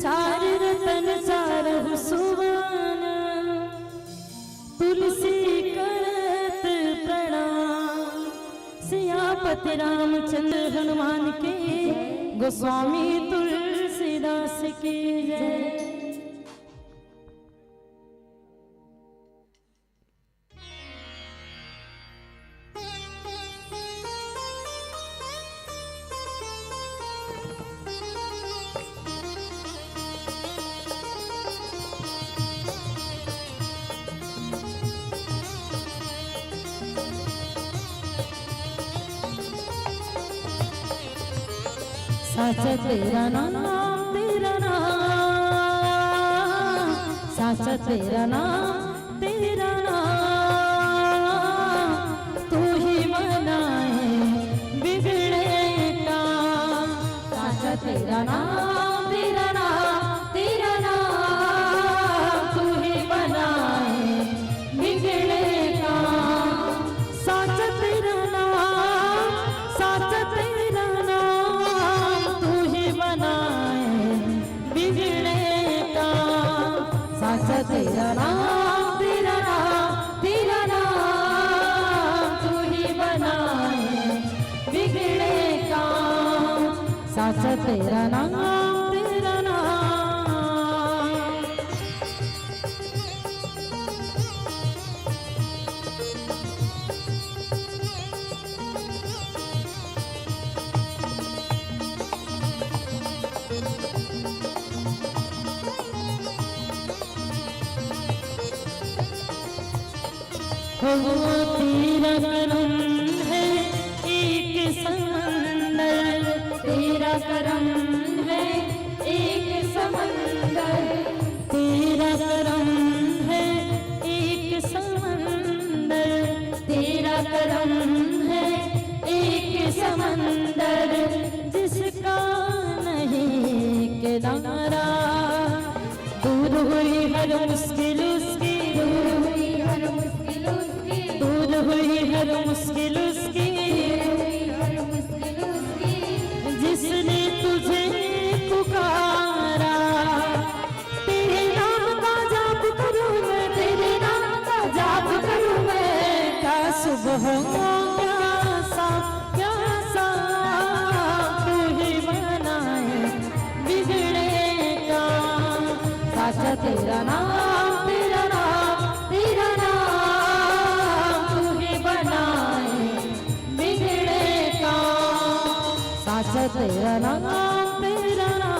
चार रतन चार सुवन तुलसी करत प्रणाम। सियापति रामचंद्र हनुमान के गोस्वामी तुलसीदास की जय। साचा तेरा नाम तेरा नाम, साचा तेरा नाम तेरा नाम, तू ही बनाए बिगड़े काम। साचा तेरा नाम तेरा नाम तेरा नाम, तू ही बनाए बिगड़े काम। साचा तेरा नाम साचा तेरा साचा तेरा नाम तेरा नाम तेरा नाम, तू ही बनाए बिगड़े काम। साचा तेरा नाम तेरा नाम। तेरा करम है एक समंदर, तेरा करम है एक समंदर, तेरा करम है एक समंदर, तेरा करम है एक समंदर, जिसका नहीं किनारा। दूर हुई हर मुश्किल उसकी, दूर हुई हर मुश्किल उसकी, दूर हुई हर मुश्किल उसकी, जिसने तुझे पुकारा। तेरे नाम का जाप करूं मैं, तेरे नाम का जाप करूं मैं, क्या सुबह क्या शाम क्या शाम, तू ही बनाए बिगड़े काम। साचा तेरा नाम तेरा नाम तेरा नाम, तू ही बनाए बिगड़े काम। साचा तेरा नाम तेरा नाम।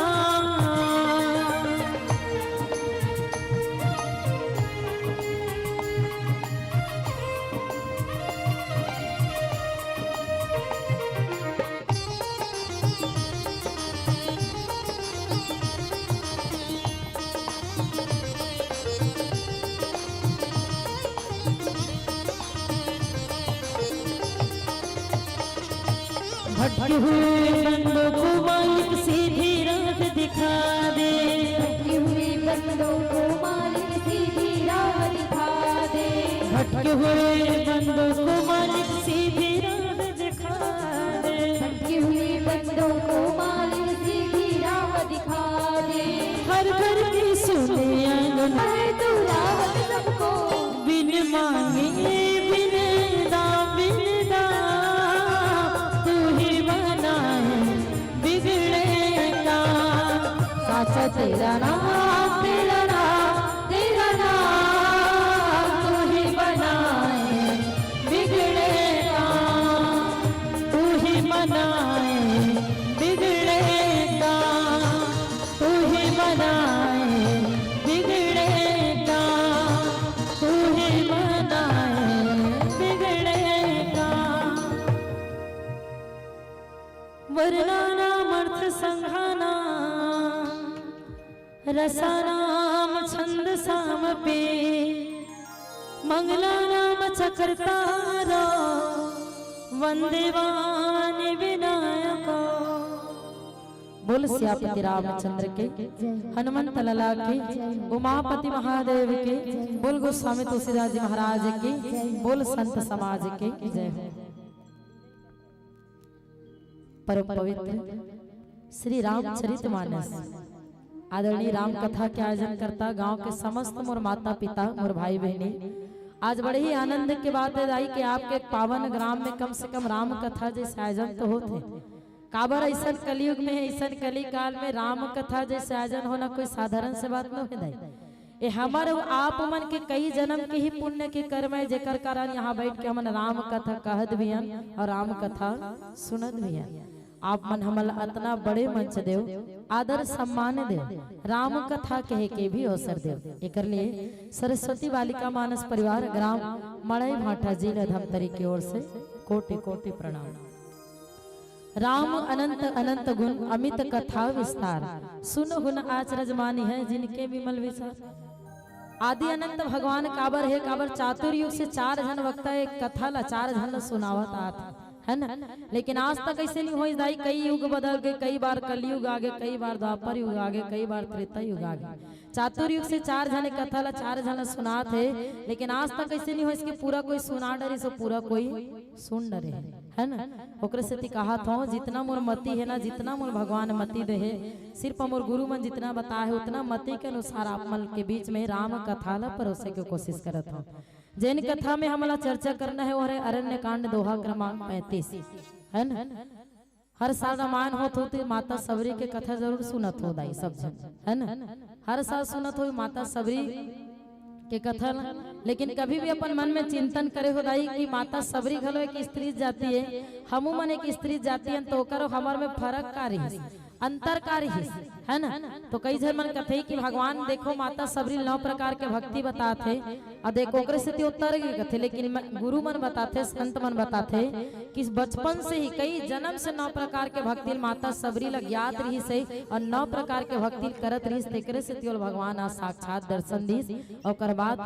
भटके हुए बंदों को मालिक सीधी राह दिखा दे, भटके हुए बंदों को मालिक सीधी राह दिखा दे, भटके हुए बंदों को मालिक सीधी राह दिखा दे, भटके हुए बंदों को मालिक सीधी राह दिखा दे। हर घर की सुने आंगन है तू रावत सबको, बिन मांगे बिन दाम बिन दाम, तू ही बनाए बिगड़े काम। साचा तेरा नाम तेरा नाम तेरा नाम, तू ही बनाए बिगड़े काम, तू ही बनाए बिगड़े काम, तू ही बनाए बिगड़े काम, तू ही बनाए बिगड़े काम। वर्णानाम अर्थ संघाना रसानाम छंद साम पे, मंगलानाम चक्रतारा वंदे वाणी विनायको। बोल सियापति रामचंद्र के, हनुमंत लला के, उमापति महादेव के, बोल गोस्वामी तुलसीदास जी महाराज के, बोल संत समाज के जय हो। परम पवित्र श्री रामचरितमानस आदरणीय राम कथा के आयोजन करता गांव के समस्त मोर माता पिता मोर भाई बहनी। आज बड़े ही आनंद के बात है दाई कि आपके एक पावन ग्राम में कम से कम राम कथा जैसे आयोजन तो होते। काबर ऐसा कलयुग में ऐसा कली काल में राम कथा जैसे आयोजन होना कोई साधारण से बात न है दाई। ये हमारे आप मन के कई जन्म के ही पुण्य के कर्म है जेकर कारण यहाँ बैठ के हमन राम कथा कहत भी हन और राम कथा सुनत भी हन। आप मन हमल अतना बड़े मंच देव आदर सम्मान देव राम कथा कहे के भी अवसर देव। एक लिए सरस्वती बालिका मानस परिवार ग्राम मड़ई भाटा जिला धमतरी की ओर से कोटि कोटि प्रणाम। राम अनंत अनंत गुण अमित कथा विस्तार सुन गुण आचरज मानी है जिनके विमल विचार। आदि अनंत भगवान काबर है काबर चातुर्युग से 4 जन वक्ता एक कथा ला 4 जन सुनावत आत है ना। लेकिन आज तक ऐसे नहीं हो दाई, कई युग बदल गए, कई बार कलयुग आगे, कई बार द्वापर युग आगे, कई बार त्रेता युग आगे। चातुर्युग से 4 जने कथा ला 4 जन सुना थे, लेकिन आज तक ऐसे नहीं हो इसके पूरा कोई सुना डरे सो पूरा कोई सुन डरे है ना। ओकरे से कहा था जितना मोर मति है ना, जितना मोर भगवान मति दे है, सिर्फ मोर गुरु मन जितना बता है उतना मति के अनुसार आप मन के बीच में राम कथा ला परोसे के कोशिश करत हूँ। जैन कथा में हमारा चर्चा करना है वो है अरण्य कांड दोहा क्रमांक 35 है ना। हर साल रामायण होते माता सबरी के कथा जरूर सुनत हो दाई सब जन है ना। हर साल सुनत हो माता सबरी के कथा, लेकिन कभी भी अपन मन में चिंतन करे हो दाई कि माता सबरी घलो एक स्त्री जाती है, हमू मन एक स्त्री जाती है, तो करो हमार में फर्क का रही अंतर का रही है ना। तो कई जन मन कथे कि भगवान देखो माता सबरी 9 प्रकार के भक्ति बताते और देखो ओकरे से उत्तर कथे, लेकिन गुरु मन बताते संत मन बताते कि बचपन से ही कई जन्म से 9 प्रकार के भक्ति माता सबरी लग ज्ञात रही से और 9 प्रकार के भक्ति करत रही तेकरे से भगवान आ साक्षात दर्शन दीस और बाद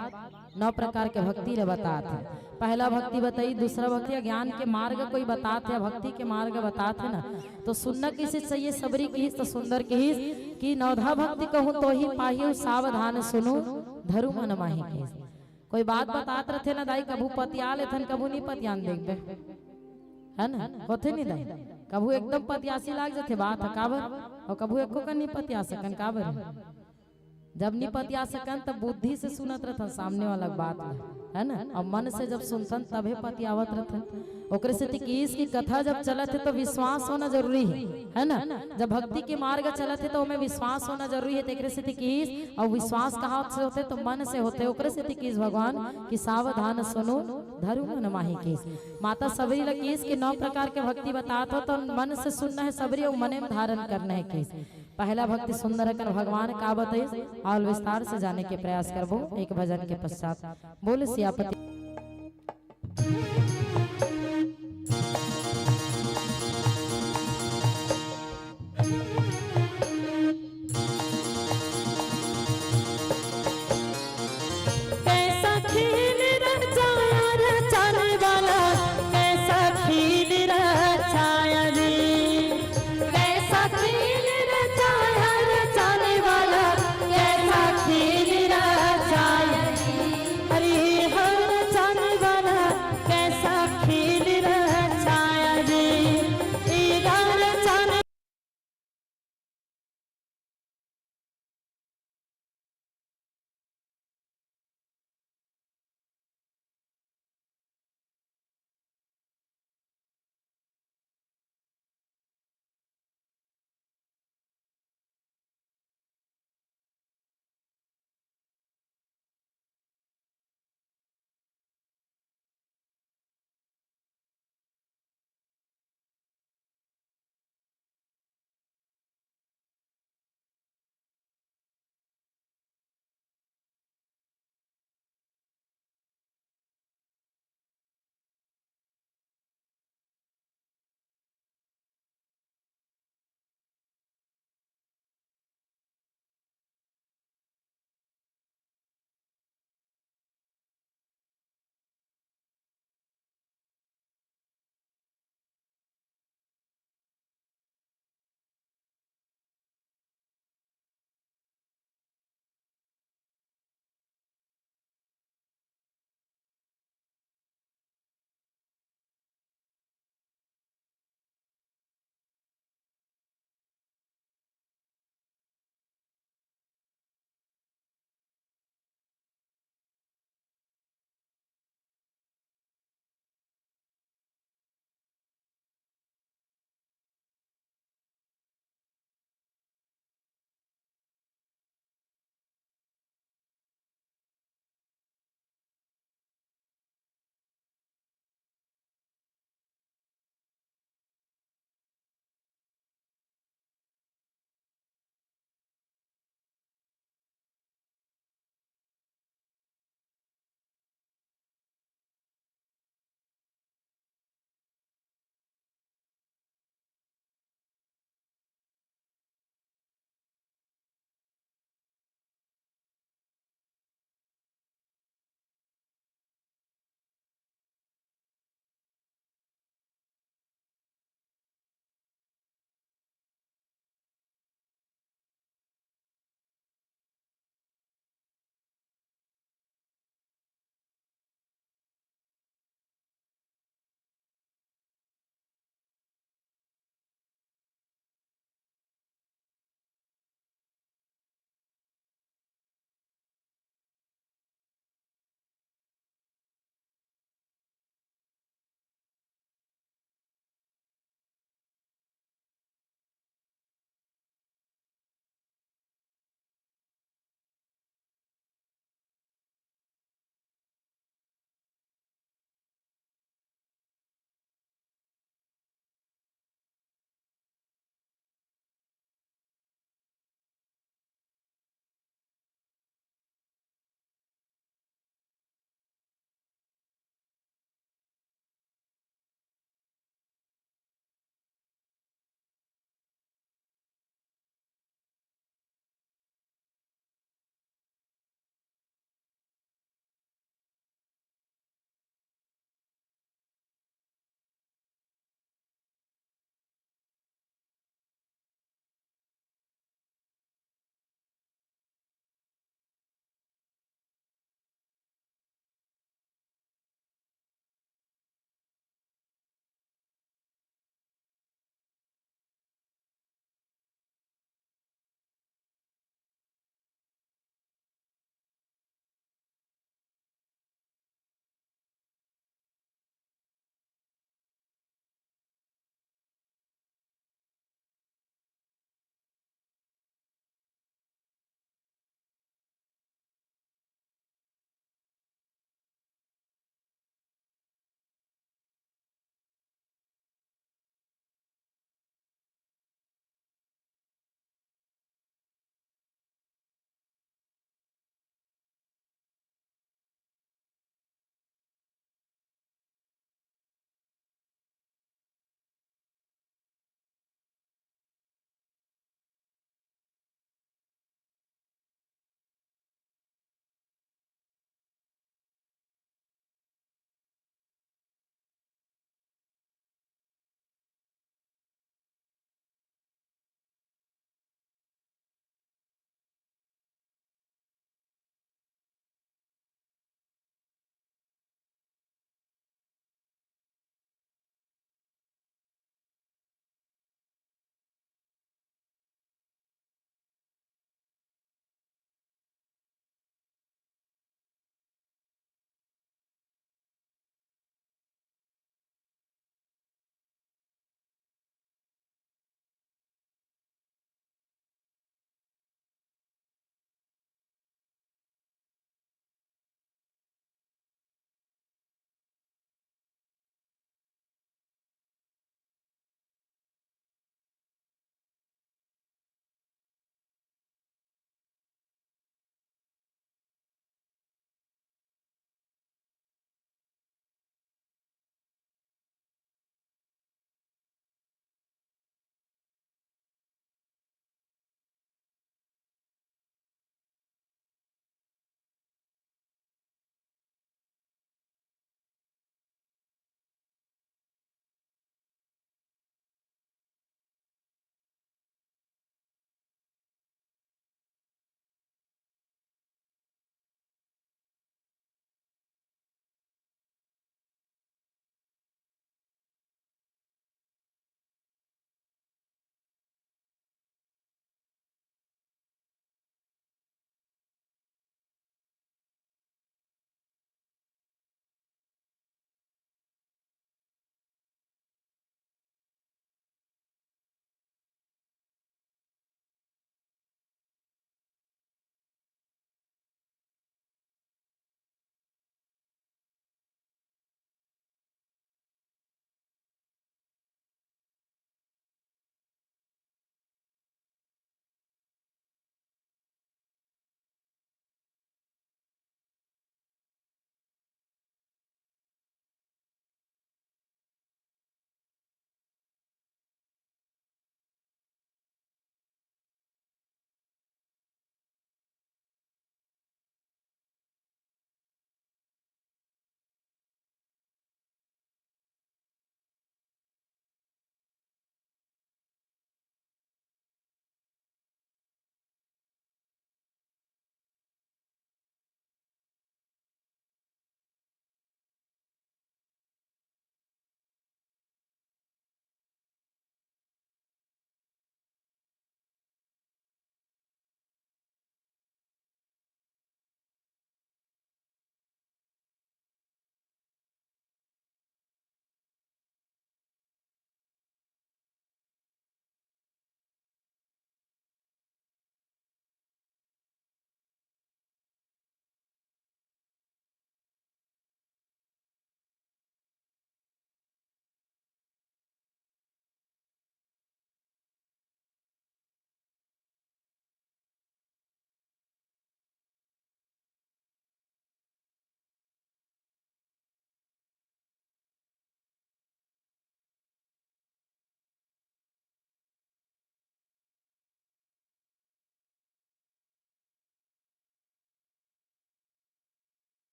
9 प्रकार के भक्ति रे बताते। पहला भक्ति बताई, दूसरा भक्ति ज्ञान के मार्ग कोई बताते, भक्ति के मार्ग बताते ना। तो सुनना किसे चाहिए सबरी की तो सुंदर की कि नवधा भक्ति कहूँ तो ही पाहियो सावधान सुनो धरु मन माही की। कोई बात बतात रहे ना दाई, कभू पतिया लेथन कभू नहीं पतियान देखबे है ना, होते नहीं दाई। कभू एकदम पतियासी लाग जाते बात है काबर, और कभू एको का नहीं पतिया सकन काबर। जब नहीं पतिया सकन तब बुद्धि से सुनत रहथन सामने वाला बात है ना, और मन से जब सुनथन तबे पतियावत रहथन। ओकरे से की कथा जब चलत है तो विश्वास होना जरूरी है ना। जब भक्ति के मार्ग चलत है तो हमें विश्वास होना जरूरी है। तेकरे से की और विश्वास कहाँ से होते तो मन से होते। ओकरे से की भगवान की सावधान सुनो धरु मन माही की। माता सबरी लगी के 9 प्रकार के भक्ति बताते हो तो मन से सुनना है सबरी और मन में धारण करना है की। पहला भक्ति सुंदर कर भगवान का बताइए और विस्तार से जाने के प्रयास करबो एक भजन के पश्चात। बोले सियापति हरि हर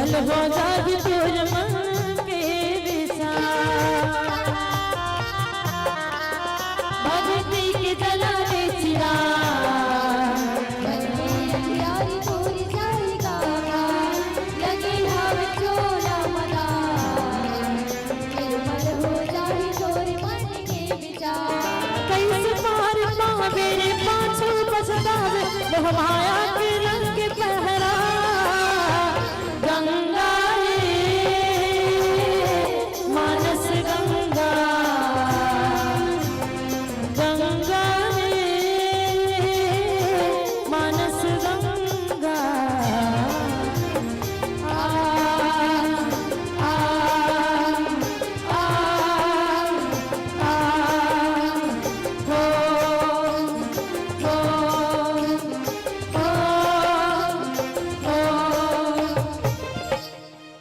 निर्मल हो जाए तोर मन के विचार भक्ति के जला दे चिराग यारी तोरी जाएगा लगे हवे चोला मना निर्मल हो जाए तोर मन के विचार कैसे पार पावे रे पाछू पछतावे मोह माया के रंग पहरा गंगा मानस गंगा गंगा मानस गंगा आ आ आ आ हो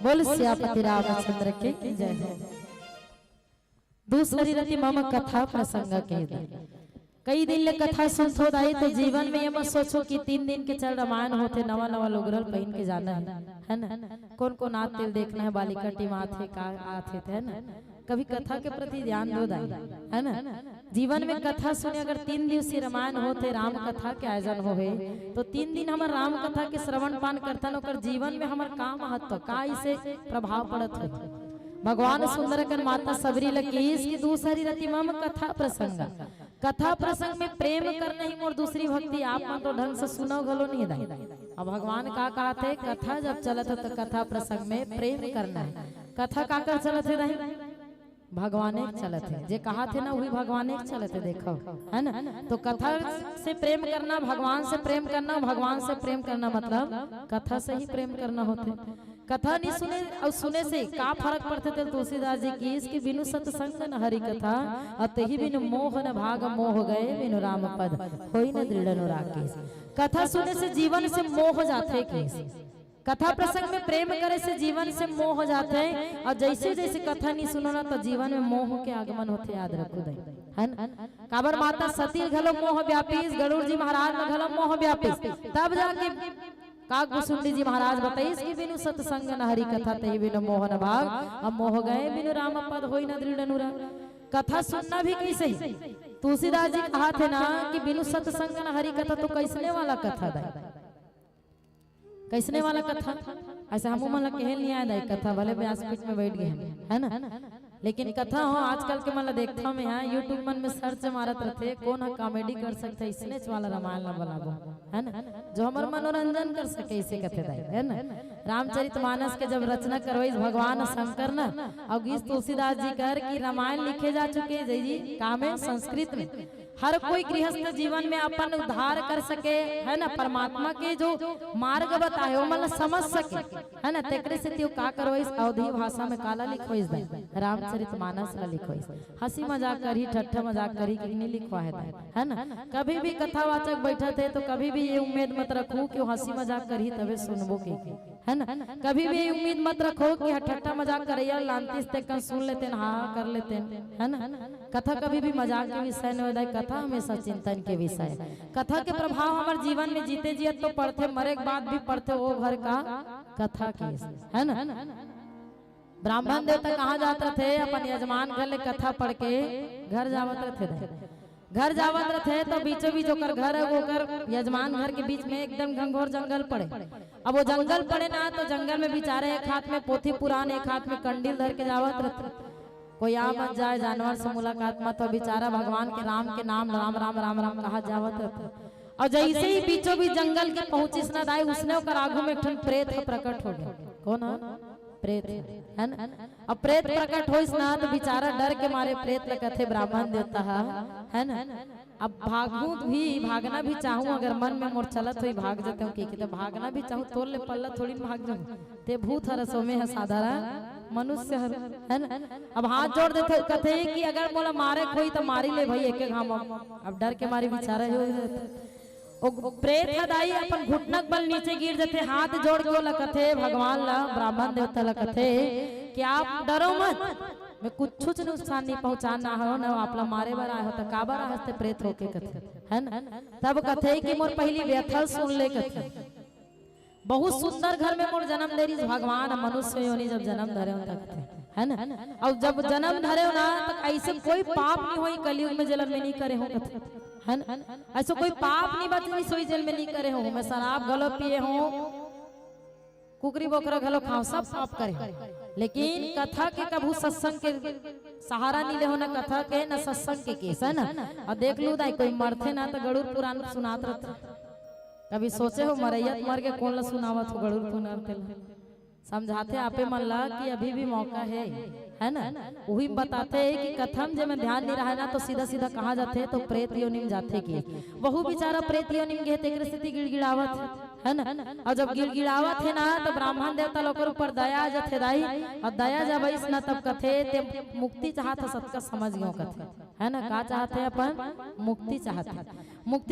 बोल सियापति रामचंद्र के जय हो। दूसरी रति मम कथा प्रसंग के कई दिन ले कथा सुन हो दाई तो जीवन में ये मत सोचो कि 3 दिन के चल रामायण होते नवा नवा लोगरल पहन के जाना है ना कौन कौन आत तेल देखना है बालिका टीम आते का आते थे है ना कभी कथा के प्रति ध्यान दो दाई है ना जीवन में कथा सुने अगर 3 दिवसीय रामायण होते राम कथा के आयोजन होवे तो 3 दिन हमार राम कथा के श्रवण पान करतन ओकर जीवन में हमार का महत्व का इसे प्रभाव पड़त है भगवान सुंदरकन माता सबरी लकीस की दूसरी रति मम कथा प्रसंग में प्रेम करना ही मोर दूसरी भक्ति आप मन तो ढंग से सुनो गलो नहीं दाई अब भगवान का कहते कथा जब चलत हो तो कथा प्रसंग में प्रेम करना है कथा का कर चलत है दाई भगवान एक चलत है जे कहा थे ना वही भगवान एक चलत है देखो है ना तो कथा से प्रेम करना भगवान से प्रेम करना भगवान से प्रेम करना मतलब कथा से ही प्रेम करना होते कथा नहीं सुने और सुने से का फर्क पड़ते थे तुलसीदास जी की इसके बिनु सत्संग न हरि कथा अतहि बिनु मोह न भाग मोह गए बिनु राम पद होई न दृढ़ अनुराग कथा सुने से जीवन से मोह जाते के कथा प्रसंग में प्रेम करे से जीवन से मोह हो जाते हैं और जैसे जैसे कथा नहीं सुनो ना तो जीवन में मोह के आगमन होते याद रखो दे है ना काबर माता सती घलो मोह व्यापी गरुड़ जी महाराज ने घलो मोह व्यापी तब जाके कागभूषुंडी जी महाराज बताइए कि बिनु सत्संग न हरि कथा तहि बिनु मोहन भाग अब मोह गए बिनु राम पद होई न दृढ़ अनुराग कथा सुनना भी कैसे ही तुलसीदास जी कहा थे ना कि बिनु सत्संग न हरि कथा तो कैसने वाला कथा दाई कैसने वाला कथा ऐसे हम मन कहल नहीं आया कथा भले व्यासपीठ में बैठ गए है ना लेकिन कथा हो आजकल के मतलब देखता में यहाँ यूट्यूब मन में सर्च मारत रहते कौन है कॉमेडी कर सकते इसने वाला रामायण ना बनाबो है ना जो हमार मनोरंजन कर सके इसे कथे दाई है ना रामचरितमानस के जब रचना करो भगवान शंकर ना और गीत तुलसीदास जी कर कि रामायण लिखे जा चुके जय जी काम है संस्कृत में हर कोई गृहस्थ जीवन में अपन उद्धार कर सके है ना परमात्मा के जो मार्ग बताए वो मतलब समझ सके है ना तेकरे से त्यो का करो इस अवधी भाषा में काला लिखो इस रामचरितमानस ला लिखो इस हंसी मजाक करी ठट्ठा मजाक करी कि नहीं लिखवा है ना कभी भी कथावाचक बैठे थे तो कभी भी ये उम्मीद मत रखो कि हंसी मजाक करी तबे सुनबो की है ना कभी भी उम्मीद मत रखो कि ठट्ठा मजाक करे लांतिस तक सुन लेते हाँ कर लेते है ना कथा कभी भी मजाक के विषय नहीं होता कथा हमेशा चिंतन के विषय कथा के प्रभाव हमारे जीवन में जीते जियत तो पढ़ते मरे के बाद भी पढ़ते वो घर का कथा के है ना ब्राह्मण देवता कहाँ जाते थे अपन यजमान घर ले कथा पढ़ के घर जावत थे घर जावत रहे तो बीचों बीच होकर घर है होकर यजमान घर के बीच में एकदम घंघोर जंगल पड़े अब वो जंगल पड़े ना तो जंगल में बेचारे एक हाथ में पोथी पुराण एक हाथ में कंडील धर के जावत रहते कोई आ मत जाए जानवर से मुलाकात मत तो बेचारा भगवान के नाम राम राम राम राम कहा जावत रहते और जैसे ही बीचों बीच जंगल के पहुंची न दाई उसने ओकर आगू में एक प्रेत प्रकट हो गया कौन है प्रेत है ना अब प्रेत प्रकट हो ना तो बेचारा डर के मारे प्रेत लगते ब्राह्मण देवता है ना अब भागू भी भागना भी चाहूँ अगर मन में मोर चलत हुई भाग जाते हूँ तो भागना भी चाहूँ तोड़ ले पल्ला थोड़ी भाग जाऊँ ते भूत हर सोमे है साधारण मनुष्य है ना अब हाथ जोड़ देते कहते कि अगर बोला मारे कोई तो मारी ले भाई एक हम अब डर के मारे बेचारा हो प्रेत दाई अपन घुटनक बल नीचे गिर जाते हाथ जोड़ के बोला कथे भगवान ला ब्राह्मण देवता ला कथे कि आप डरो मत मैं कुछ नुकसान नहीं पहुंचाना हो ना आपला मारे बार आए हो तो काबर हंसते प्रेत होके कथे है ना तब कथे कि मोर पहली व्यथा सुन ले कथे बहुत सुंदर घर में मोर जन्म दे रही भगवान मनुष्य योनि जब जन्म धरे हो तक है ना। और जब जन्म धरे हो ना तक ऐसे कोई पाप नहीं होई कलयुग में जन्म में नहीं करे हो है ना। ऐसे कोई पाप नहीं बच सोई जेल में नहीं करे हो। मैं शराब गलो पिए हो कुकरी बोकरा गलो खाओ सब पाप करे। लेकिन कथा के कभू सत्संग के सहारा नहीं ले हो ना कथा के ना सत्संग के केस है ना। और देख लू दाई कोई मरथे ना तो गरुड़ पुराण सुनात रहते। कभी सोचे हो मरैयत मर के कौन ला सुनावत हो गरुड़ पुराण समझाते आपे मन ला कि अभी भी मौका है ना। वही बताते हैं कि कथम जब में ध्यान नहीं रहा ना तो सीधा सीधा कहा जाते तो प्रेत योनि में जाते कि बहु बेचारा प्रेत योनि में गए स्थिति गिड़गिड़ावत है ना। और जब गिड़गिड़ावत है ना तो ब्राह्मण देवता लोग ऊपर दया जथे दाई और दया जब ना तब कथे ते मुक्ति चाहत सबका समझ गयो कथे है ना। का चाहते अपन मुक्ति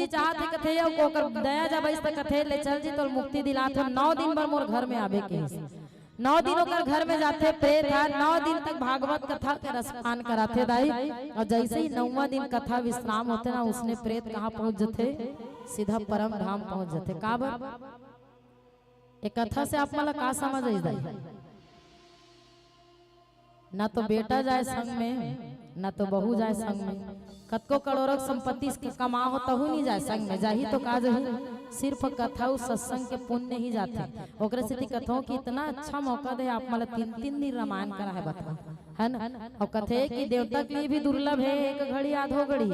चाहते कथे और दया जब कथे ले चल जी तो मुक्ति दिलाते 9 दिन भर मोर घर में आवे के 9 दिन होकर घर में जाते प्रेत है 9 दिन तक भागवत कथा के रसपान कराते दाई। और जैसे ही 9वां दिन कथा विश्राम होते ना उसने प्रेत कहाँ पहुंच जाते सीधा परम धाम पहुंच जाते। का एक कथा से आप मला का समझ आई ना तो बेटा जाए संग में ना तो बहू जाए संग में कतको करोड़क संपत्ति कमा हो तहु नहीं जाए संग में जाही तो का जही सिर्फ कथा सत्संग के पुण्य ही जाते। ओकरे से कथाओं की इतना अच्छा मौका दे आप मतलब 3 दिन रामायण करा है बताओ है ना। और कथे कि देवता के लिए भी दुर्लभ है एक घड़ी आधो घड़ी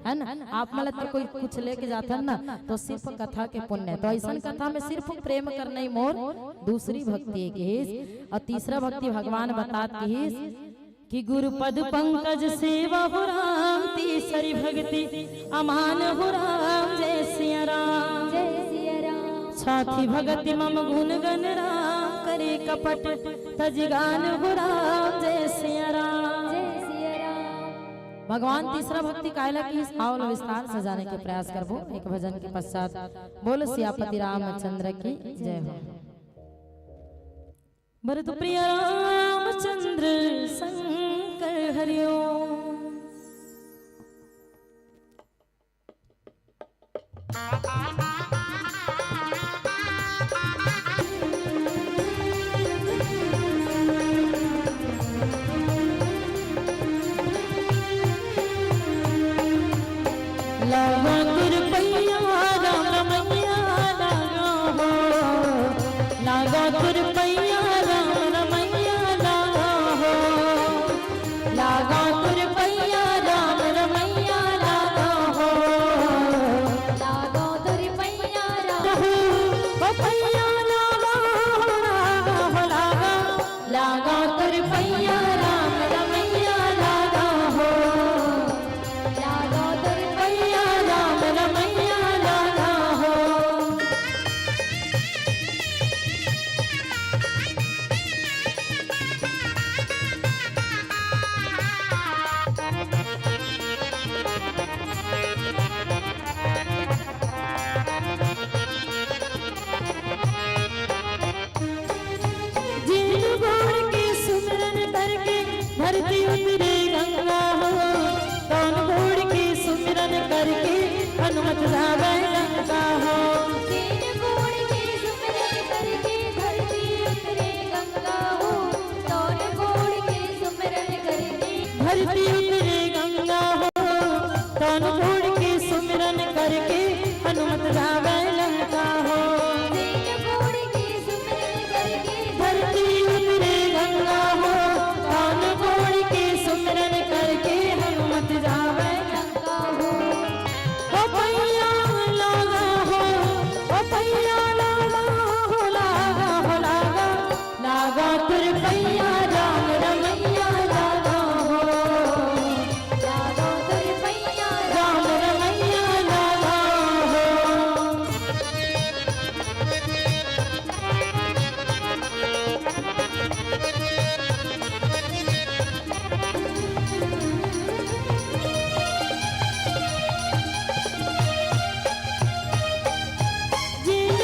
है ना। आप मतलब तो कोई कुछ लेके जाते हैं ना तो सिर्फ कथा के पुण्य। तो ऐसा कथा में सिर्फ प्रेम करना ही मोर दूसरी भक्ति है। और तीसरा भक्ति भगवान बताते हैं कि गुरुपद पंकज सेवा हो राम तीसरी भक्ति अमान हो राम जय सिया राम छाती भगति मम गुण गण राम करे कपट तजगान हो राम जय सिया राम। भगवान तीसरा भक्ति कायला की और विस्तार से जाने के प्रयास करबो एक भजन के पश्चात। बोल सियापति रामचंद्र की जय हो। भरत प्रिय रामचंद्र शंकर हरिओम। लागा गुरपैया राम रमैया लागा हो लागा गुरपैया राम रमैया लागा हो लागा गुरपैया राम रमैया लागा हो लागा गुरपैया राम पैया लागा हो लागा हो लागा लागा गुरपैया राम रमैया लागा हो लागा गुरपैया राम रमैया लागा हो। जिन गोर के सुमिरन करके धरती उतरे गंगा हो कौन गोर के सुमिरन करके हनुमत जावे लंका हो तीन गोड़ के सुमिरन करके धरती उतरे गंगा हो कौन गोड़ के सुमिरन करके धरती उतरे गंगा हो कौन गोर के सुमिरन करके हनुमत जावे लंका हो तीन गोड़ के सुमिरन करके धरती उतरे गंगा हो कौन गोर के सुमिरन करके हनुमत जावे लंका हो ओ पैया लागा हो ओ पैया लागा हो लागा हो लागा लागा तुर पैया राम रमैया लागा हो लागा गुरपैया राम रमैया लागा हो। जिन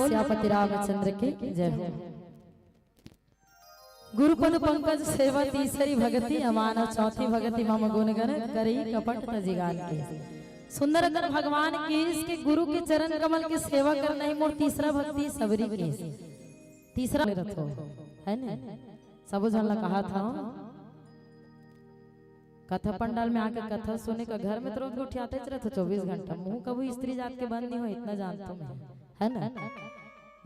श्यापति रामचंद्र की जय हो। गुरुपद पंकज सेवा तीसरी भगति अमाना चौथी भगति मम गुणगण करी कपट तजिगान के। सुंदर अगर भगवान की इसके गुरु के चरण कमल की सेवा करना ही मोर तीसरा भक्ति सबरी की। तीसरा रथ हो है ना, सब जन कहा था कथा पंडाल में आके कथा सुने का घर में तो रोज उठाते रहते 24 घंटा। मुंह कभी स्त्री जात के बंद नहीं हो, इतना जानता मैं है ना।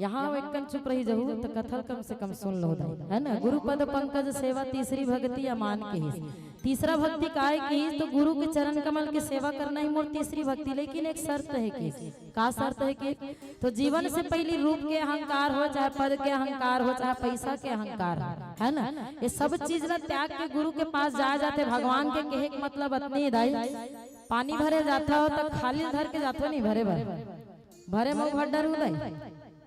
यहाँ एक कन चुप रही जहू तो कथा कम से कम सुन लो है ना। गुरुपद पंकज सेवा तीसरी भक्ति अमान के ही। तीसरा भक्ति का है कि तो गुरु के चरण कमल की सेवा करना ही मोर तीसरी भक्ति। लेकिन एक शर्त है कि का शर्त है कि तो जीवन से पहले रूप के अहंकार हो, चाहे पद के अहंकार हो, चाहे पैसा के अहंकार है ना, ये सब चीज ना त्याग के गुरु के पास जाए जाते। भगवान के कहे के मतलब इतनी दाई पानी भरे जाता हो तो खाली धर के जाते नहीं, भरे भरे भरे मुंह भर डर उदय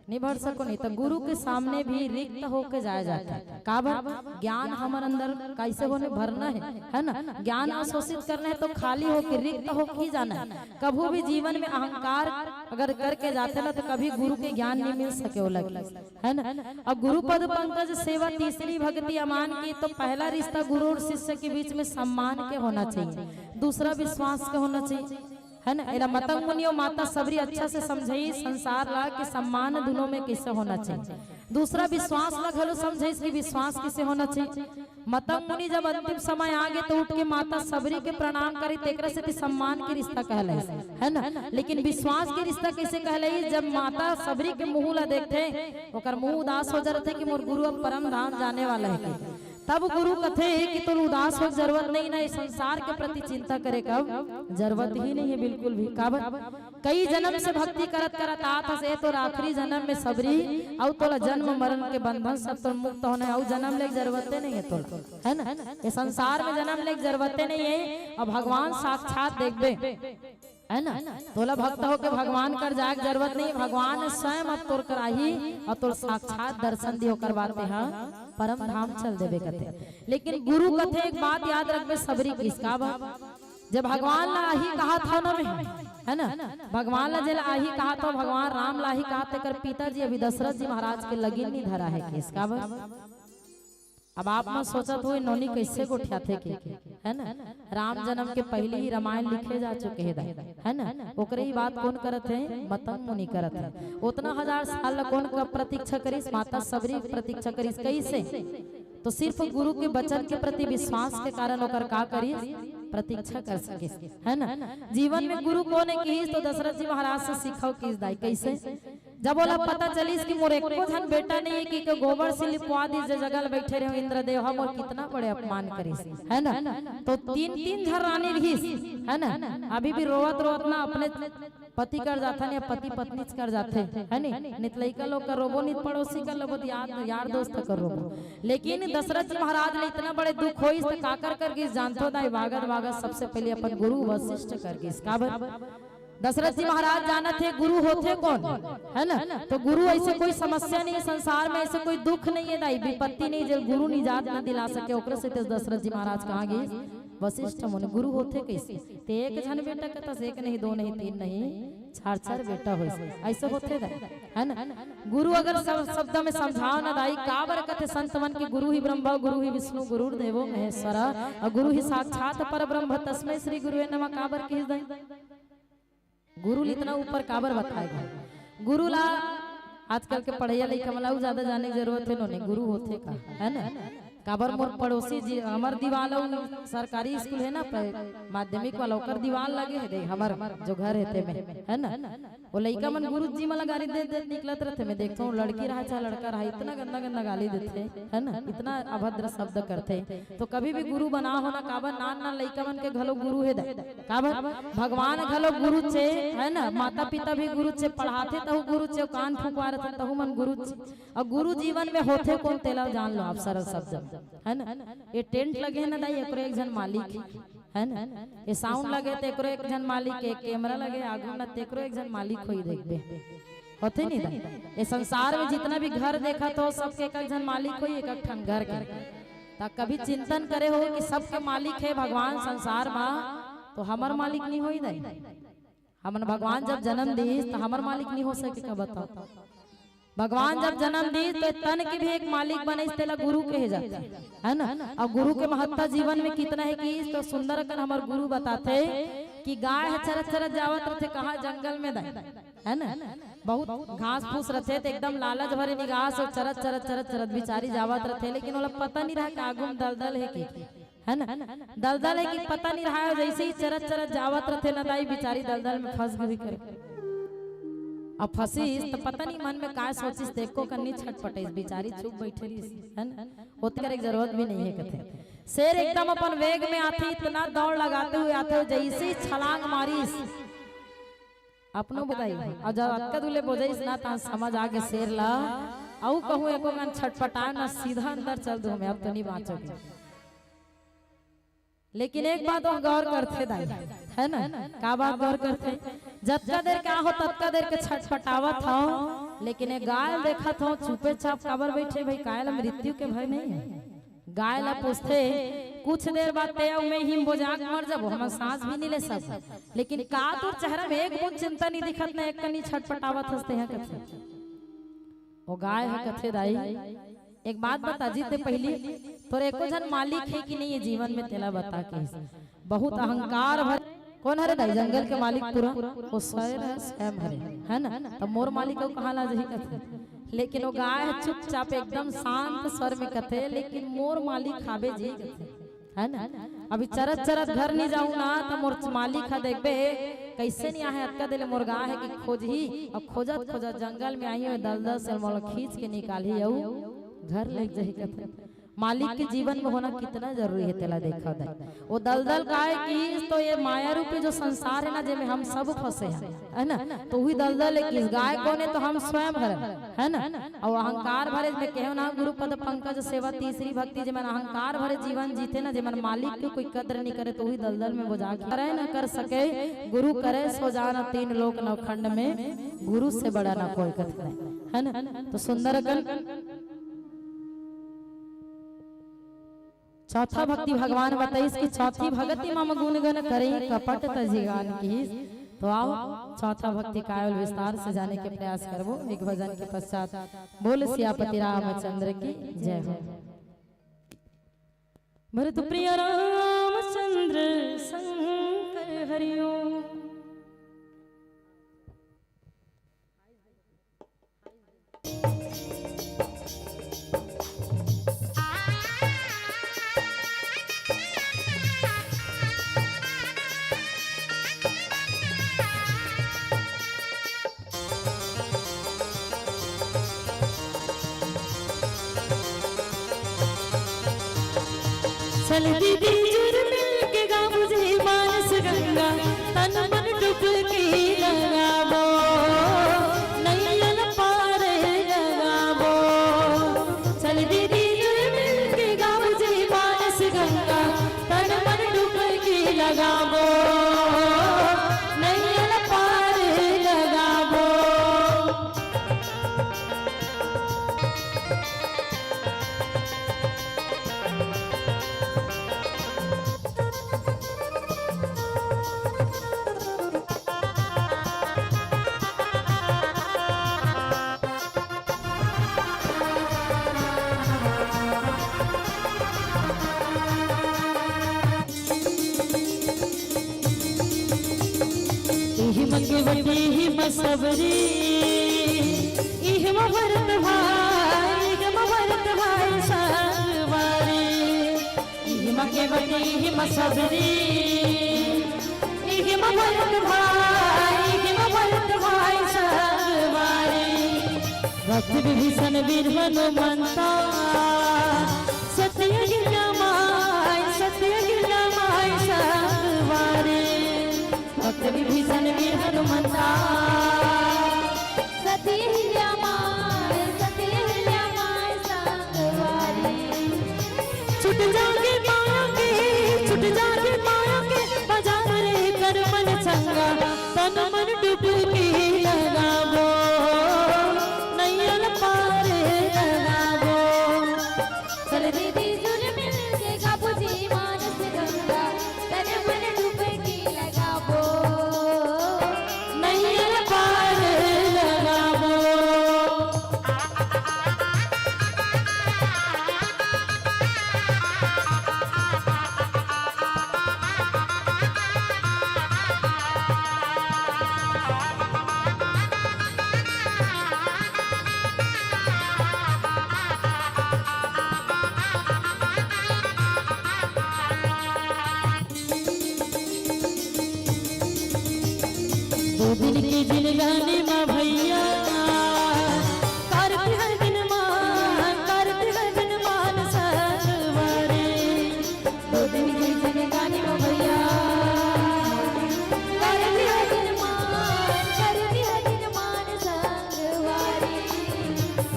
नहीं भर सको नहीं तो गुरु के सामने भी रिक्त होके जाया जाता है। काबर ज्ञान हमारे अंदर कैसे होने भरना है ना। ज्ञान अशोषित करना है तो खाली होके रिक्त होके ही जाना है। कभी भी जीवन में अहंकार अगर करके जाते ना तो कभी गुरु के ज्ञान नहीं मिल सके वो लगे है ना। अब गुरुपद पंकज सेवा तीसरी भक्ति अमान की तो पहला रिश्ता गुरु और शिष्य के बीच में सम्मान के होना चाहिए, दूसरा विश्वास का होना चाहिए है ना। एरा मतंग मुनियो माता सबरी अच्छा से समझाई संसार ला कि सम्मान दोनों में कैसे होना चाहिए, दूसरा विश्वास ला घलो समझाई कि विश्वास कैसे होना चाहिए। मतंग मुनि जब अंतिम समय आ गए तो उठ के माता सबरी के प्रणाम करी, तेकरा से सम्मान के रिश्ता कहलाई है ना। लेकिन विश्वास के रिश्ता कैसे कहलाई, जब माता सबरी के मुंह ला देखते ओकर मुंह उदास हो जाते कि मोर गुरु अब परम धाम जाने वाला है, तब गुरु कथे कि तो उदास हो जरूरत नहीं ना, संसार के प्रति चिंता करे कब जरूरत ही नहीं है बिल्कुल भी। काबर कई जन्म से भक्ति करत करत आता से तो आखिरी जन्म में सबरी और तोला जन्म मरण के बंधन सब तो मुक्त होना और जन्म ले जरूरत नहीं है तोला है ना। ये संसार में जन्म ले जरूरत नहीं है और भगवान साक्षात देखबे है ना। तोला भक्त हो के भगवान कर जाए जरूरत नहीं, भगवान स्वयं अब तोर कराही और तोर साक्षात दर्शन दियो करवाते हैं, परम धाम चल देवे कथे। लेकिन गुरु कथे एक बात याद रखबे सबरी किसका बात, जब भगवान ला ही कहा था ना है ना, भगवान ला जल आही कहा था, भगवान राम ला ही कहा था कर पिताजी अभी दशरथ जी महाराज के लगिन नहीं धरा है किसका बात। अब आप में सोचत हो नौनी कैसे गोठिया थे के है ना। राम जन्म के पहले ही रामायण लिखे जा चुके है ना। ओकरे ही बात कौन करत है, मतंग मुनि करत है। उतना 1000 साल कौन का प्रतीक्षा करिस, माता सबरी प्रतीक्षा करिस कैसे, तो सिर्फ गुरु के वचन के प्रति विश्वास के कारण ओकर का करिस प्रतीक्षा कर सके है ना। जीवन में गुरु कौन की तो दशरथ जी महाराज से सीखो किस दाई कैसे, जब बोला पता चलीस कि मोर एको धन बेटा नहीं है कि गोबर से लिपवा दी जगल बैठे रहे इंद्रदेव हम और कितना बड़े अपमान करिस है ना। तो तीन झर रानी रहीस है ना। अभी भी रोवत रोवत ना अपने पति कर जाता नहीं, पति पत्नी कर जाते है नहीं, नितलैका लोग का रोबो नित पड़ोसी का लोग यार दोस्त कर रोबो। लेकिन दशरथ जी महाराज ने इतना बड़े दुख होइस तो काकर कर गिस जानतो दाई भागत भागत सबसे पहले अपन गुरु वशिष्ठ कर गिस। दशरथ जी महाराज जाना थे गुरु होते कौन है ना। तो गुरु ऐसे कोई समस्या नहीं है संसार में, ऐसे कोई दुख नहीं है दाई विपत्ति नहीं जो गुरु निजात न दिला सके ओकरे से दशरथ जी महाराज कहाँ गए वशिष्ठ मुनि। गुरु होते कैसे ते एक जन बेटा कहता से एक नहीं दो नहीं तीन नहीं चार बेटा हो ऐसे होते है ना। गुरु अगर शब्द में समझाओ ना दाई काबर कहते संत मन की गुरु ही ब्रह्म गुरु ही विष्णु गुरु देवो महेश्वरा और गुरु ही साक्षात पर ब्रह्म तस्मै श्री गुरु नमः। काबर की गुरु इतना ऊपर काबर बताएगा। गुरु ला आजकल के पढ़ैया लिखा वाला ज्यादा जाने की जरूरत है नहीं, गुरु होते का है ना। काबर मोर पड़ोसी जी हमार दीवाल सरकारी स्कूल है ना माध्यमिक वाला ओकर दीवाल लगे है दे हमार जो घर रहते में है ना। वो लड़का मन गुरु जी मला गाली दे निकलत रहते, मैं देखता हूँ लड़की रहा चाहे लड़का रहा इतना गंदा गंदा गाली देते है ना, इतना अभद्र शब्द करते। तो कभी भी गुरु बना होना काबर नान नान लड़का मन के घलो गुरु है काबर भगवान घलो गुरु चे है ना, माता पिता भी गुरु चे पढ़ाते तहु गुरु चे कान फुकवा रहे तहु मन गुरु चे। और गुरु जीवन में होते कौन तेला जान लो आप सरल शब्द है ना। ये टेंट लगे है ना दाई एक जन मालिक है ना, ये साउंड लगे तो एक जन मालिक, एक कैमरा लगे आगू ना तेकरो एक जन मालिक होई देखबे होते नहीं दाई। ये संसार में जितना भी घर देखा तो सबके एक जन मालिक होई एक ठन घर के। ता कभी चिंतन करे हो कि सबके मालिक है भगवान संसार में तो हमार मालिक नहीं होई दाई। हमन भगवान जब जन्म दी तो हमार मालिक नहीं हो सके का बताओ भगवान जब जन्म दी तो तन के भी एक मालिक बने, तेला गुरु कहे जाते है ना। और गुरु के महत्ता जीवन में कितना है कि तो सुंदर कर हमारे गुरु बताते कि गाय है चरत चरत जावत रहते कहा जंगल में दाई है ना, बहुत घास फूस रहते तो एकदम लालच भरे निगाह से चरत चरत चरत चरत बिचारी जावत रहते, लेकिन वो पता नहीं रहा कि आगू में दलदल है कि है ना, दलदल है कि पता नहीं रहा। जैसे ही चरत चरत जावत रहते ना दाई बिचारी दलदल में फंस गई करे। अब फंसीस तो पता नहीं मन में काय सोचिस, देखो कन्नी छटपटे बिचारी चुप बैठे है ना, होते करे जरूरत भी नहीं है कहते। शेर एकदम अपन वेग में आती, इतना दौड़ लगाते हुए आते हुए जैसे ही छलांग मारीस अपनो बताई और जब अक्का दुले बोझाइस ना ता समझ आगे शेर ला औ कहूं एको गन छटपटाए ना सीधा अंदर चल दो, मैं अब तो नहीं बाँचोगे। लेकिन एक बात वो गौर करते दाई है ना, का बात गौर करते, जतका देर क्या हो ततका देर के छटपटावत हो, लेकिन एक गाय देखत हो चुपे चाप काबर बैठे भाई, कायल मृत्यु के भय नहीं है। गाय ला पूछते कुछ देर बाद ते में हिम बोझाक मर जब हम सांस भी नहीं ले सब, लेकिन का तो चेहरा में एक बुन चिंता नहीं दिखत ना, एक कनी छटपटावत हंसते हैं कथे। वो गाय है कथे दाई एक बात बता जीते पहली तोरे एको जन मालिक है कि नहीं ये जीवन में, तेला बता के बहुत अहंकार भर कौन हरे दाई, जंगल के मालिक पूरा वो शेर है स्वयं हरे है ना, तब मोर मालिक को कहा ला जही कथे। लेकिन वो गाय है चुपचाप एकदम शांत स्वर में कथे, लेकिन मोर मालिक खाबे जी कथे है ना। अभी चरत चरत घर नहीं जाऊं ना तो मोर मालिक है देखबे कैसे नहीं आए अटका दिले मोर गाय है कि खोज ही, और खोजत खोजत जंगल में आई है दलदल से मोल खींच के निकाली औ घर ले जाही कथे। मालिक के जीवन में होना कितना जरूरी है तेला देखा दे। वो दलदल गाय की तो ये माया रूपी जो संसार है ना, जेमे हम सब फंसे हैं है ना, तो वही दलदल है कि गाय कौन है तो हम स्वयं है ना। और अहंकार भरे में कहो ना गुरु पद पंकज सेवा तीसरी भक्ति, जेमन अहंकार भरे जीवन जीते ना, जेमन मालिक की कोई कद्र नहीं करे तो वही दलदल में बुझा करे ना कर सके। गुरु करे सो जाना तीन लोक नवखंड में, गुरु से बड़ा ना कोई कथे है ना। तो सुंदर चौथा भक्ति भगवान बताइस कि चौथी भगति मम गुणगन करे कपट तजिगान की। तो आओ चौथा भक्ति कायल विस्तार से जाने के प्रयास करबो एक भजन के पश्चात। बोल सियापति रामचंद्र की जय हो। भरत प्रिय रामचंद्र शंकर हरिओम। चल दीदी जुर मिल के गा मुझे मानस गंगा, तन मन डुबकी लगावो नैया पार लगावो। चल दीदी जुर मिल के गा मुझे मानस गंगा, तन मन डुबकी लगावो नैया पार लगावो। मंगे बटी हिम सबरी इहम भरत भाई संगवारी। इहम के बटी हिम सबरी इहम भरत भाई संगवारी। भक्त विभीषण वीर हनुमंता सत्य गिला माय संगवारी। भक्त विभीषण वीर हनुमंता सती हिल्या माय संगवारी। छुट जागे माया के बाजार रे कर मन चंगा, तन मन डुबकी लगावो नैया पार लगावो।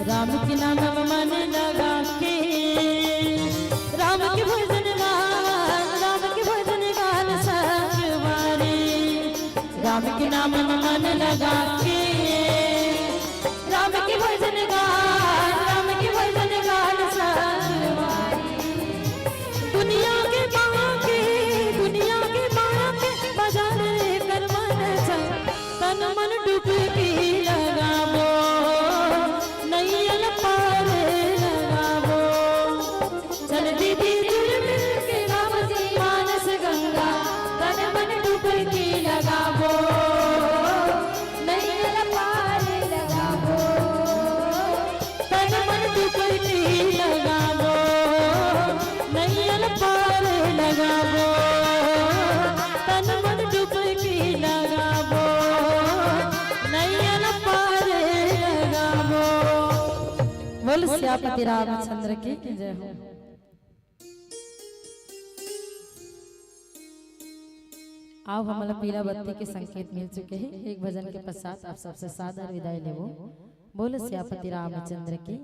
राम के नाम में मन लगा के राम के भजन गान सवारे राम के नाम में मन लगा के राम के भजन गान सवारे दुनिया के बाजार कर मन तन मन डुबकी लगावो नैयल पार लगावो चल दीदी जुड़ मिल के राम जी मानस गंगा तन मन डुबकी लगावो नैयल पार लगावो तन मन डुबकी लगावो नैयल पार लगावो तन मन डुबकी लगावो नैयल पार लगावो। बोल श्यामपति रामचंद्र की जय हो। आओ हमारा पीला बत्ती के संकेत मिल चुके हैं। एक भजन के पश्चात आप सबसे सादर विदाई लेवो। बोल श्यामपति रामचंद्र की।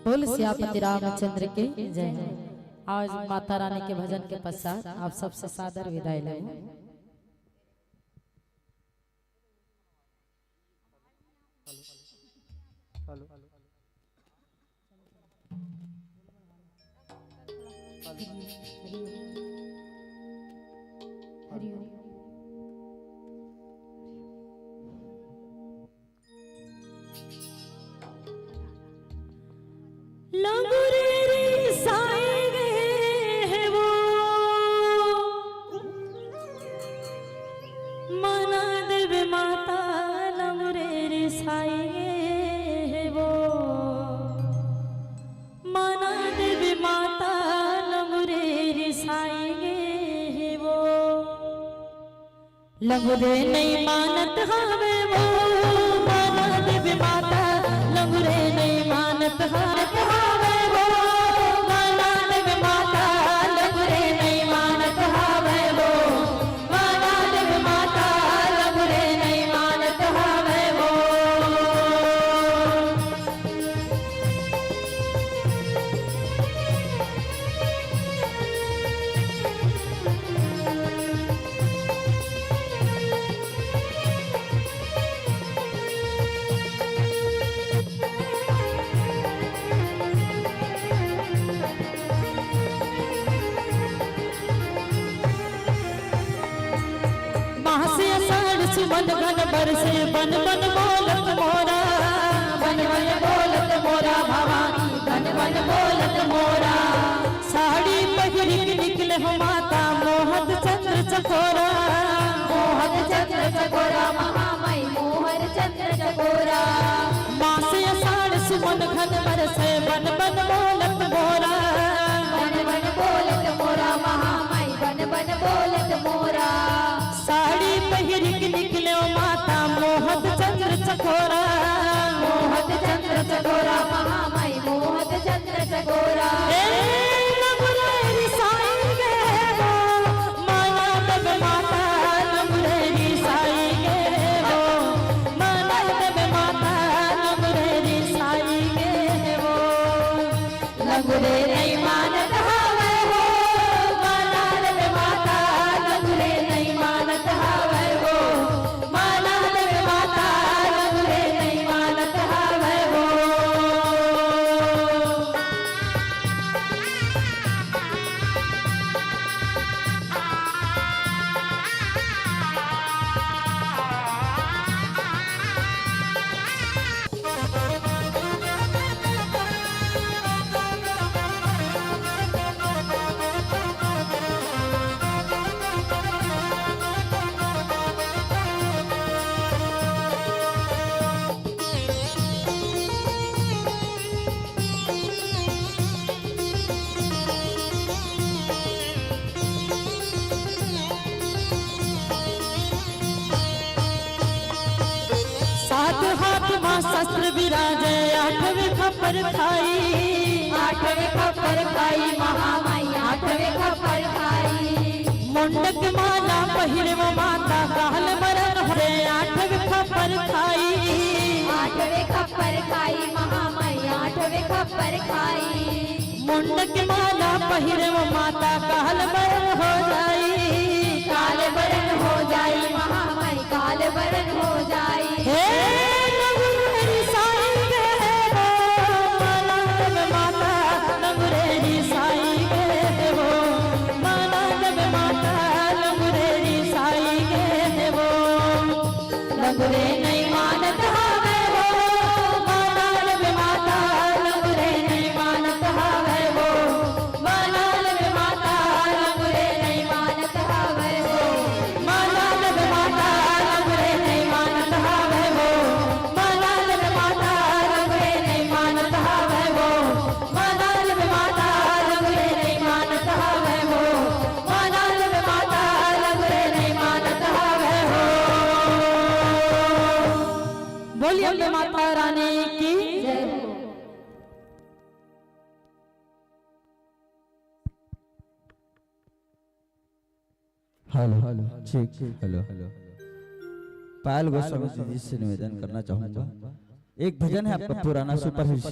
बोल श्यामपति रामचंद्र के जय हो। आज माता रानी के भजन के पश्चात आप सबसे सादर विदाई ले। लंगुरेरी साए गए है वो माना देवी माता लंगुरेरी साए गए है वो माना देवी माता लंगुरेरी साए गए है वो लंगुरे नहीं मानत हवे वो माना देवी माता लंगुरे नहीं मानत हवे मन घन बरसे बन बन बोलत मोरा बन बन बोलत मोरा भवानी बन बन बोलत मोरा साड़ी पहिर के निकले हो माता मोहत चंद्र चकोरा महामाई मोहर चंद्र चकोरा मासे साड़ सुमन घन बरसे बन बन बोलत मोरा महामाई बन बन बोलत मोरा साड़ी पहिर के निकले माता मोहत चंद्र चकोरा महामाई मोहत चंद्र चकोरा सात हाथ मां शस्त्र विराजे आठवें खपर खाई आठवें खप्पर खाई महामाई आठवें खप्पर खाई मुंडक माला पहिरे वो माता काल मरण हरे आठवें खपर खाई आठवें खप्पर खाई महामाई आठवें खप्पर खाई मुंडक माला पहिरे वो माता काल मरण हो जाई काल बरन हो जाई महामाई काल बरन हो जाई हे नगुरेरी साई गे वो मानव माता नगुरेरी साई गे वो मानव माता नगुरेरी साई गे वो लगुरे नहीं मानत हावे वो मानव माता लगुरे नहीं मानत हावे वो मानव माता लगुरे नहीं मानत हावे वो मानव माता लगुरे नहीं मानत हावे वो मानव माता लगुरे नहीं मानत हावे वो मानव माता लगुरे नहीं मानत हावे वो मानव माता लगुरे नहीं मानत हावे वो बोलिए अम्बे माता रानी की जय हो। हेलो हेलो ठीक हेलो हेलो पायल गोस्वामी जी से निवेदन करना चाहूंगा। एक भजन है आपका पुराना सुपरहिट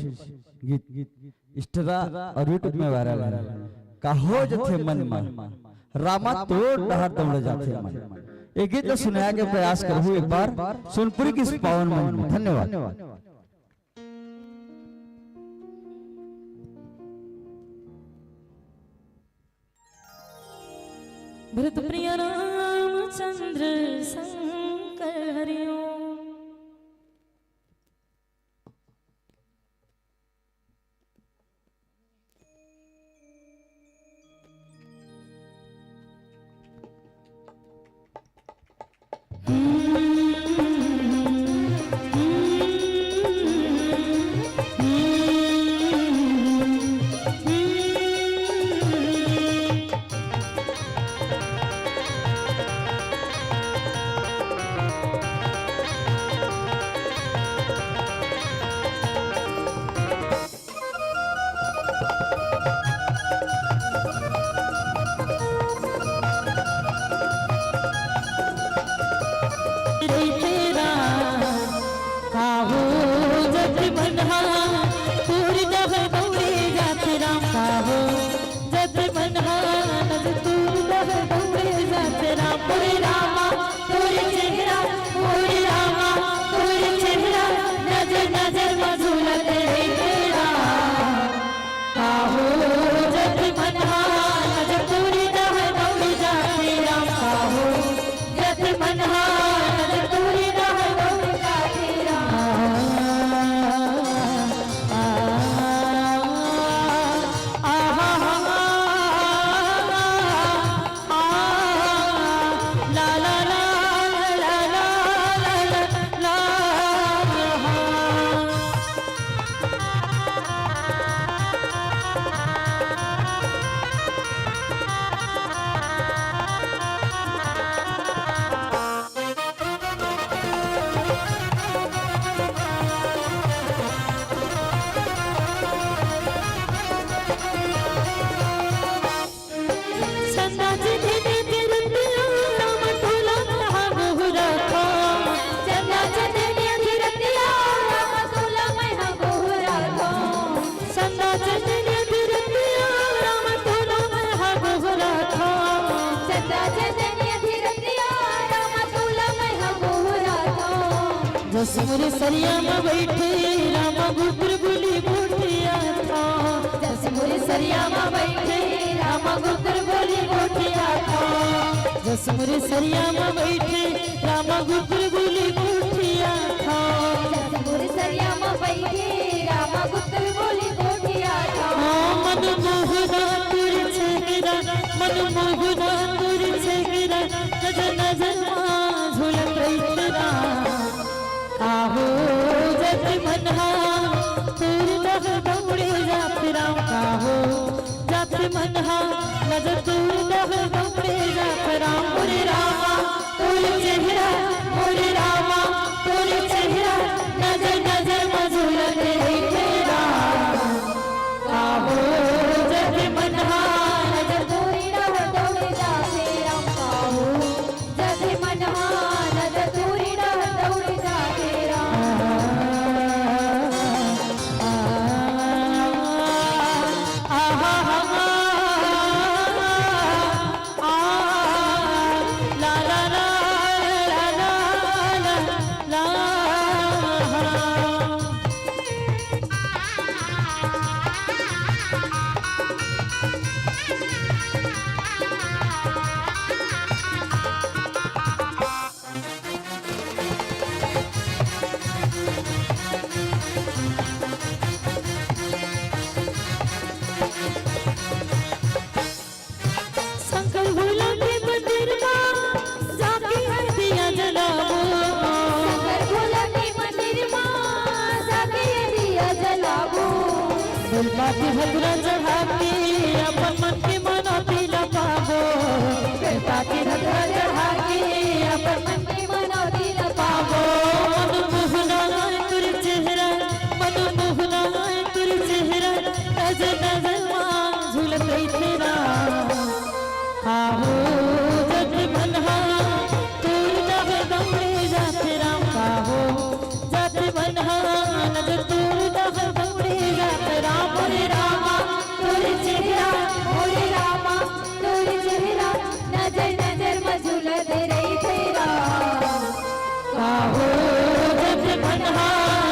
गीत इंस्टा और यूट्यूब में वायरल है। कहो जथे मन मन रामा तोड़ डहर दौड़ जाते मन। एक गीत जो सुनाया के प्रयास करूँ एक बार सोनपुरी की इस पावन मन में। धन्यवाद। भरत प्रिय रामचंद्र शंकर हरिओम। जसमुरे सरिया में बैठे रामा गुपुर बोली बोटिया था। जसमुरे सरिया में बैठे रामा गुपुर बोली बोटिया था। जसमुरे सरिया में बैठे रामा गुपुर बोली बोटिया था। जसमुरे सरिया में बैठे रामा गुपुर बोली बोटिया था। मन मोहना तुर छेगिरा मन मोहना तुर छेगिरा नजर नजर झूलत रहितरा आहो जत मनहा तुर दह दौड़े जात राम काहो जत मनहा नजर तुर दह दौड़े जात राम मोरे रामा तुर चेहरा मोरे रामा तुर चेहरा शंकर भोला के मंदिर में जाके दिया जलाओ, शंकर भोला के मंदिर में जाके दिया जलाओ। बेलपाती भद्रा चढ़ा के अपन मन की मनौती लपावो, बेलपाती भद्रा चढ़ा के अपन मन की मनौती पावो। मनमोहना तुर चेहरा, मनमोहना तुर चेहरा, नजर नजर मां झूलत तेरा। काहो जग बनहा तूर नभ दौड़े जाते राम, काहो जग बनहा नजर तूर नभ दौड़े जाते राम। रे रामा तोरे चेहरा, ओरे रामा तोरे चेहरा, नजर नजर में झूलत रही तेरा। काहो जग बनहा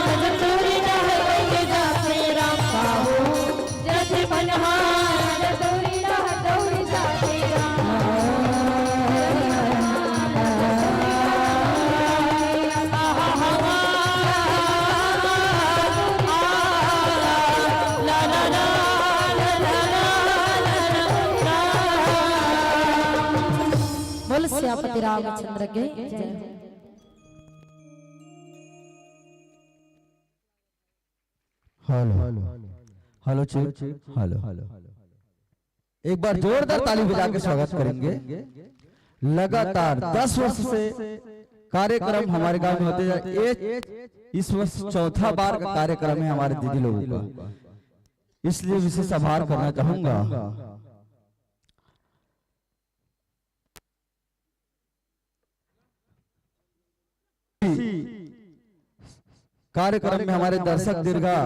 नजर तूर नभ दौड़े जाते राम, काहो जग बनहा नजर तोरी राह दौड़ जा तेरा। बोल सियापति रामचंद्र के जय। हेलो हेलो चेक हेलो एक बार जोरदार ताली बजा के स्वागत करेंगे। लगातार 10 वर्ष से कार्यक्रम हमारे गांव में होते जाए, इस वर्ष चौथा बार का कार्यक्रम है हमारे दीदी लोगों का, इसलिए विशेष आभार करना चाहूंगा। कार्यक्रम में हमारे दर्शक दीर्घा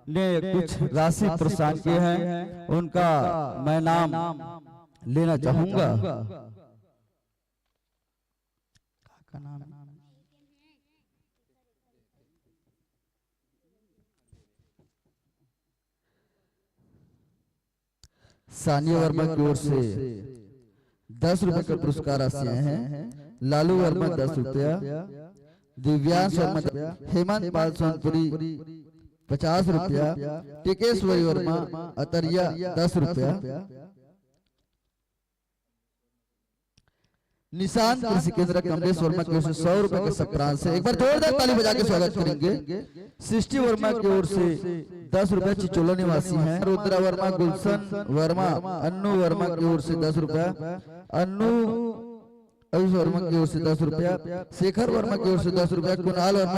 ने कुछ राशि प्रोत्साहन किए हैं, उनका मैं नाम लेना चाहूंगा। सानिया वर्मा की ओर से 10 रुपए का पुरस्कार राशि हैं। लालू वर्मा 10 रुपया, दिव्यांश वर्मा, हेमंत पाल सोनपुरी 50 रुपया, टिकेश्वरी वर्मा अतरिया 10 रुपया, निशांत कृषि केंद्र कमलेश वर्मा की ओर से 100 रुपए के सप्रांत से एक बार जोरदार ताली बजा के स्वागत करेंगे। सृष्टि वर्मा की ओर से 10 रुपया चिचोला निवासी हैं। रुद्रा वर्मा, गुलशन वर्मा, अन्नू वर्मा की ओर से 10 रुपया, अन्नू वर्मा की ओर से 10 रुपया, शेखर वर्मा की ओर से 10 रुपया, कुणाल वर्मा